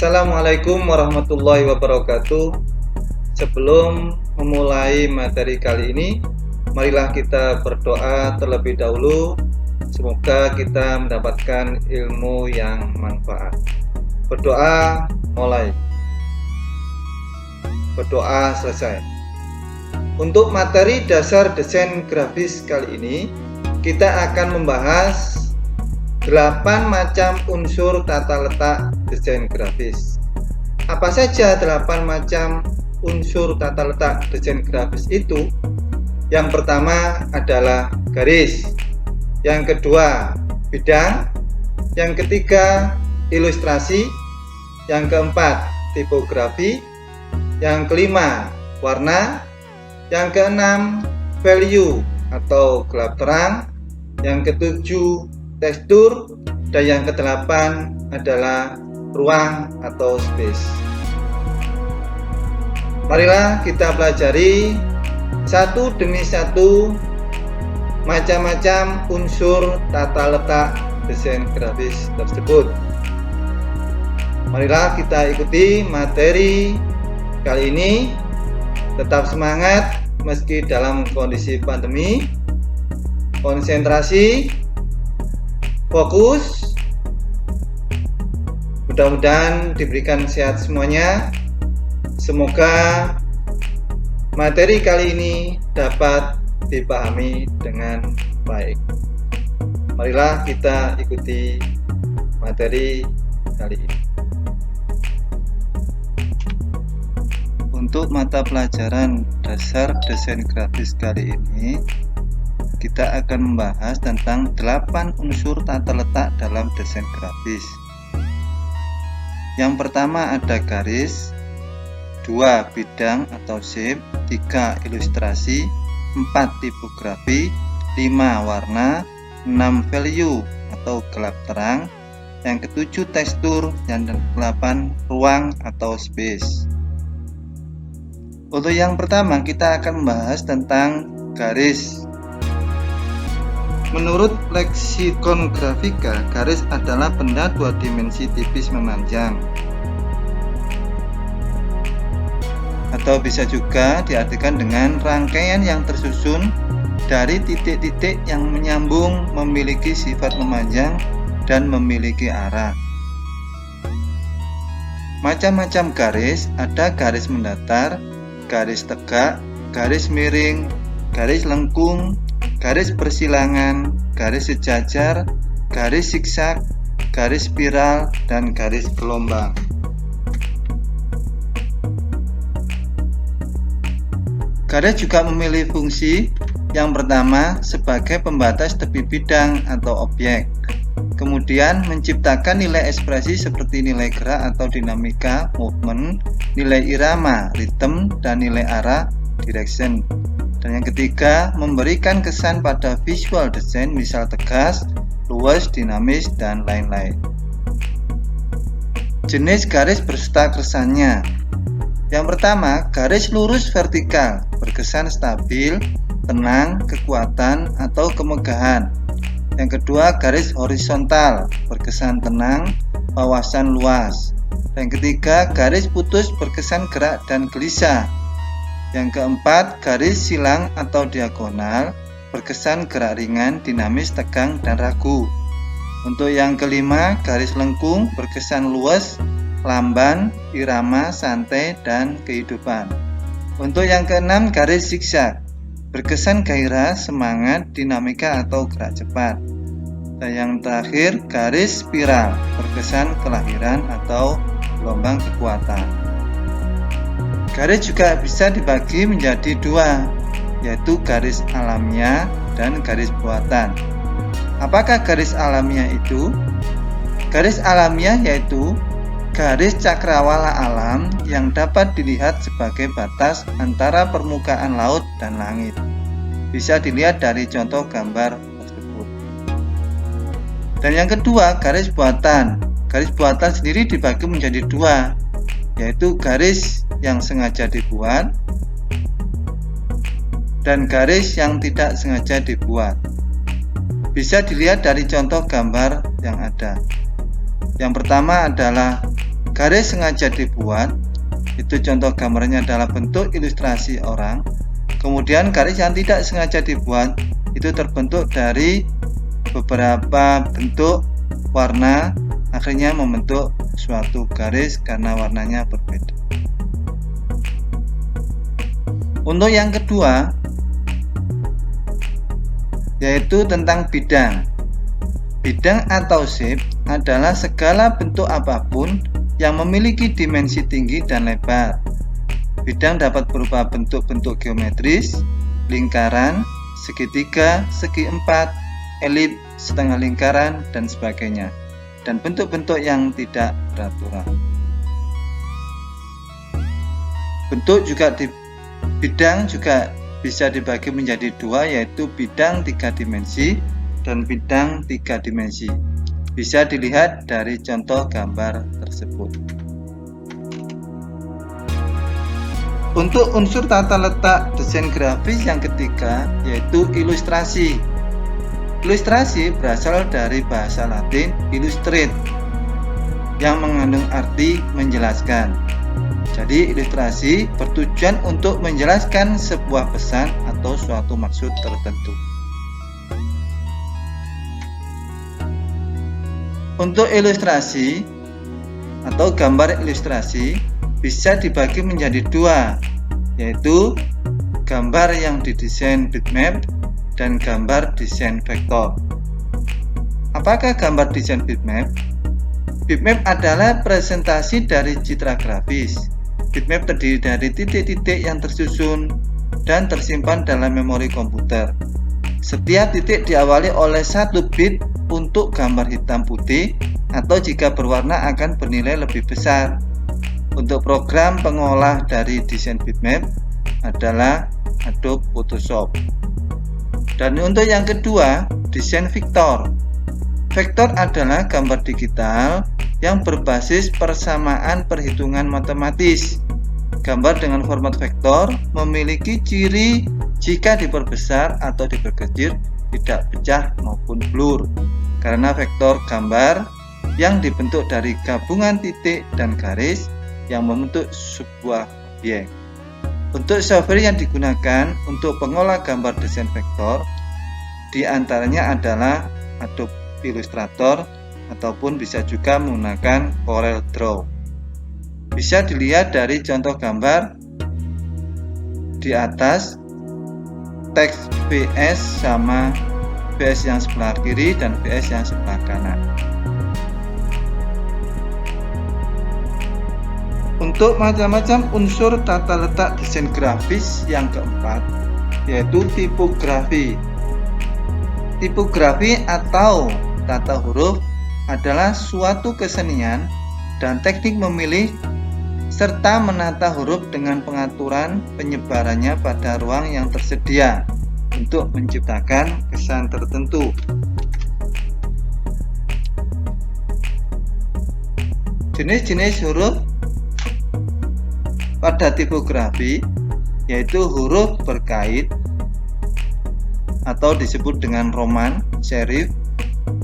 Assalamualaikum warahmatullahi wabarakatuh. Sebelum memulai materi kali ini, marilah kita berdoa terlebih dahulu. Semoga kita mendapatkan ilmu yang manfaat. Berdoa mulai. Berdoa selesai. Untuk materi dasar desain grafis kali ini, kita akan membahas 8 macam unsur tata letak desain grafis. Apa saja 8 macam unsur tata letak desain grafis itu? Yang pertama adalah garis, yang kedua bidang, yang ketiga ilustrasi, yang keempat tipografi, yang kelima warna, yang keenam value atau gelap terang, yang ketujuh tekstur, dan yang kedelapan adalah ruang atau space. Marilah kita pelajari satu demi satu macam-macam unsur tata letak desain grafis tersebut. Marilah kita ikuti materi kali ini. Tetap semangat meski dalam kondisi pandemi. Konsentrasi, fokus, mudah-mudahan diberikan sehat semuanya. Semoga materi kali ini dapat dipahami dengan baik. Marilah kita ikuti materi kali ini. Untuk mata pelajaran dasar desain grafis kali ini, kita akan membahas tentang 8 unsur tata letak dalam desain grafis. Yang pertama ada garis, 2 bidang atau shape, 3 ilustrasi, 4 tipografi, 5 warna, 6 value atau gelap terang, yang ketujuh tekstur, dan 8 ruang atau space. Untuk yang pertama kita akan membahas tentang garis. Menurut leksikon grafika, garis adalah benda 2 dimensi tipis memanjang, atau bisa juga diartikan dengan rangkaian yang tersusun dari titik-titik yang menyambung, memiliki sifat memanjang dan memiliki arah. Macam-macam garis, ada garis mendatar, garis tegak, garis miring, garis lengkung, garis persilangan, garis sejajar, garis zigzag, garis spiral, dan garis gelombang. Garis juga memiliki fungsi. Yang pertama sebagai pembatas tepi bidang atau objek, kemudian menciptakan nilai ekspresi seperti nilai gerak atau dinamika, movement, nilai irama, rhythm, dan nilai arah, direction. Dan yang ketiga, memberikan kesan pada visual design, misal tegas, luas, dinamis, dan lain-lain. Jenis garis berserta kesannya. Yang pertama, garis lurus vertikal, berkesan stabil, tenang, kekuatan, atau kemegahan. Yang kedua, garis horizontal, berkesan tenang, wawasan luas. Yang ketiga, garis putus, berkesan gerak dan gelisah. Yang keempat, garis silang atau diagonal, berkesan gerak ringan, dinamis, tegang, dan ragu. Untuk yang kelima, garis lengkung, berkesan luas, lamban, irama, santai, dan kehidupan. Untuk yang keenam, garis zigzag, berkesan gairah, semangat, dinamika, atau gerak cepat. Dan yang terakhir, garis spiral, berkesan kelahiran atau gelombang kekuatan. Garis juga bisa dibagi menjadi 2, yaitu garis alamiah dan garis buatan. Apakah garis alamiah itu? Garis alamiah yaitu garis cakrawala alam yang dapat dilihat sebagai batas antara permukaan laut dan langit. Bisa dilihat dari contoh gambar tersebut. Dan yang kedua, garis buatan. Garis buatan sendiri dibagi menjadi 2, yaitu garis yang sengaja dibuat dan garis yang tidak sengaja dibuat. Bisa dilihat dari contoh gambar yang ada. Yang pertama adalah garis sengaja dibuat, itu contoh gambarnya adalah bentuk ilustrasi orang. Kemudian garis yang tidak sengaja dibuat itu terbentuk dari beberapa bentuk warna, akhirnya membentuk suatu garis karena warnanya berbeda. Untuk yang kedua, yaitu tentang bidang. Bidang atau shape adalah segala bentuk apapun yang memiliki dimensi tinggi dan lebar. Bidang dapat berupa bentuk-bentuk geometris, lingkaran, segitiga, segi empat, elip, setengah lingkaran, dan sebagainya, dan bentuk-bentuk yang tidak beraturan. Bidang juga bisa dibagi menjadi dua, yaitu bidang 3 dimensi dan bidang 3 dimensi. Bisa dilihat dari contoh gambar tersebut. Untuk unsur tata letak desain grafis yang ketiga, yaitu ilustrasi. Ilustrasi berasal dari bahasa Latin illustrate, yang mengandung arti menjelaskan. Jadi ilustrasi bertujuan untuk menjelaskan sebuah pesan atau suatu maksud tertentu. Untuk ilustrasi atau gambar ilustrasi bisa dibagi menjadi dua, yaitu gambar yang didesain bitmap dan gambar desain vektor. Apakah gambar desain bitmap? Bitmap adalah presentasi dari citra grafis. Bitmap terdiri dari titik-titik yang tersusun dan tersimpan dalam memori komputer. Setiap titik diawali oleh 1 bit untuk gambar hitam putih, atau jika berwarna akan bernilai lebih besar. Untuk program pengolah dari desain bitmap adalah Adobe Photoshop. Dan untuk yang kedua, desain vektor. Vektor adalah gambar digital yang berbasis persamaan perhitungan matematis. Gambar dengan format vektor memiliki ciri jika diperbesar atau diperkecil tidak pecah maupun blur, karena vektor gambar yang dibentuk dari gabungan titik dan garis yang membentuk sebuah objek. Untuk software yang digunakan untuk pengolah gambar desain vektor diantaranya adalah Adobe Illustrator ataupun bisa juga menggunakan Corel Draw. Bisa dilihat dari contoh gambar di atas, teks VS sama VS yang sebelah kiri dan VS yang sebelah kanan. Untuk macam-macam unsur tata letak desain grafis yang keempat, yaitu tipografi. Tipografi atau tata huruf adalah suatu kesenian dan teknik memilih serta menata huruf dengan pengaturan penyebarannya pada ruang yang tersedia untuk menciptakan kesan tertentu. Jenis-jenis huruf pada tipografi yaitu huruf berkait atau disebut dengan roman, serif.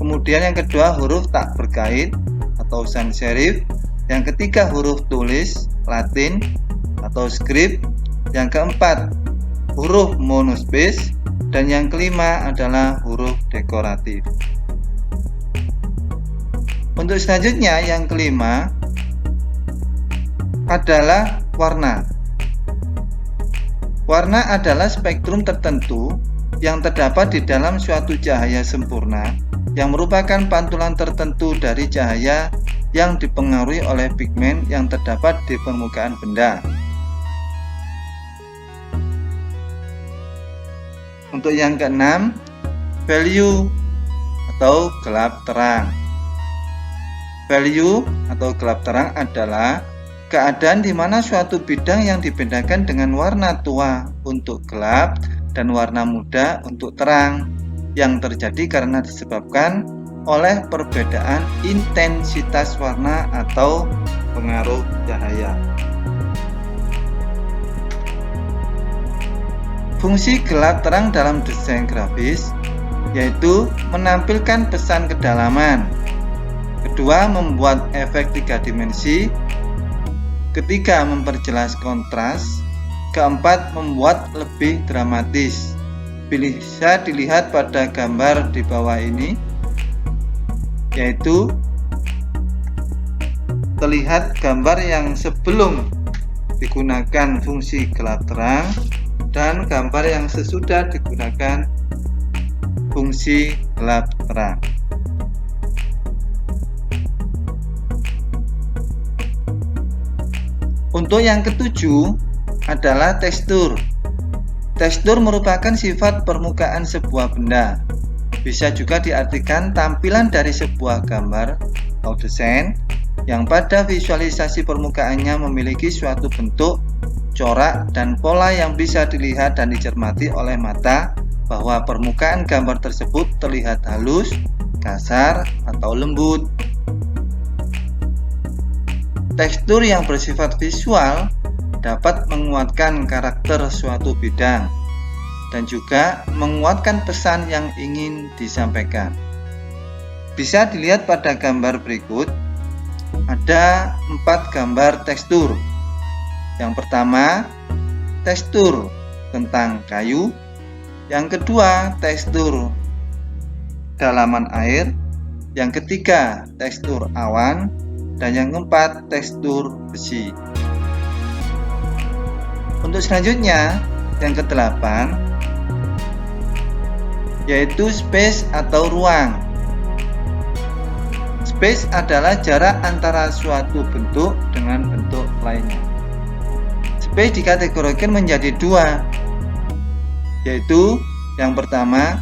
Kemudian yang kedua huruf tak berkait atau sans serif. Yang ketiga huruf tulis, Latin atau script. Yang keempat huruf monospace. Dan yang kelima adalah huruf dekoratif. Untuk selanjutnya yang kelima adalah warna. Warna adalah spektrum tertentu yang terdapat di dalam suatu cahaya sempurna yang merupakan pantulan tertentu dari cahaya yang dipengaruhi oleh pigmen yang terdapat di permukaan benda. Untuk yang keenam, value atau gelap terang. Value atau gelap terang adalah keadaan di mana suatu bidang yang dibedakan dengan warna tua untuk gelap dan warna muda untuk terang, yang terjadi karena disebabkan oleh perbedaan intensitas warna atau pengaruh cahaya. Fungsi gelap terang dalam desain grafis yaitu menampilkan pesan kedalaman. Kedua, membuat efek 3 dimensi Ketiga, memperjelas kontras. Keempat, membuat lebih dramatis. Bisa dilihat pada gambar di bawah ini, yaitu terlihat gambar yang sebelum digunakan fungsi gelap terang dan gambar yang sesudah digunakan fungsi gelap terang. Untuk yang ketujuh adalah tekstur. Tekstur merupakan sifat permukaan sebuah benda. Bisa juga diartikan tampilan dari sebuah gambar atau desain yang pada visualisasi permukaannya memiliki suatu bentuk, corak, dan pola yang bisa dilihat dan dicermati oleh mata bahwa permukaan gambar tersebut terlihat halus, kasar, atau lembut. Tekstur yang bersifat visual dapat menguatkan karakter suatu bidang dan juga menguatkan pesan yang ingin disampaikan. Bisa dilihat pada gambar berikut, ada 4 gambar tekstur. Yang pertama, tekstur tentang kayu. Yang kedua, tekstur dalaman air. Yang ketiga, tekstur awan. Dan yang keempat, tekstur besi. Untuk selanjutnya, yang ke-8, yaitu space atau ruang. Space adalah jarak antara suatu bentuk dengan bentuk lainnya. Space dikategorikan menjadi 2, yaitu yang pertama,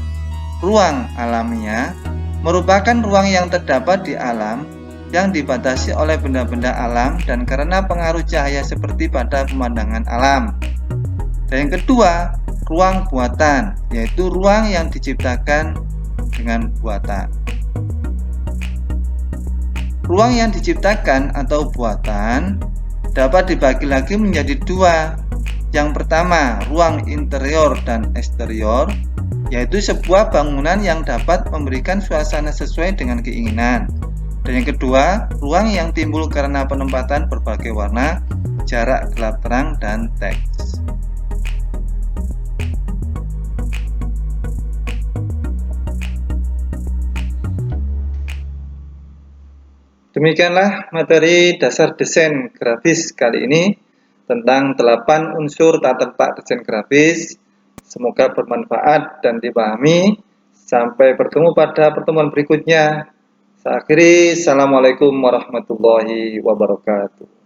ruang alamiah, merupakan ruang yang terdapat di alam yang dibatasi oleh benda-benda alam dan karena pengaruh cahaya seperti pada pemandangan alam. Dan yang kedua, ruang buatan, yaitu ruang yang diciptakan dengan buatan. Ruang yang diciptakan atau buatan dapat dibagi lagi menjadi 2. Yang pertama, ruang interior dan eksterior, yaitu sebuah bangunan yang dapat memberikan suasana sesuai dengan keinginan. Dan yang kedua, ruang yang timbul karena penempatan berbagai warna, jarak gelap terang, dan teks. Demikianlah materi dasar desain grafis kali ini tentang 8 unsur tata letak desain grafis. Semoga bermanfaat dan dipahami. Sampai bertemu pada pertemuan berikutnya. Saya akhiri, Assalamualaikum warahmatullahi wabarakatuh.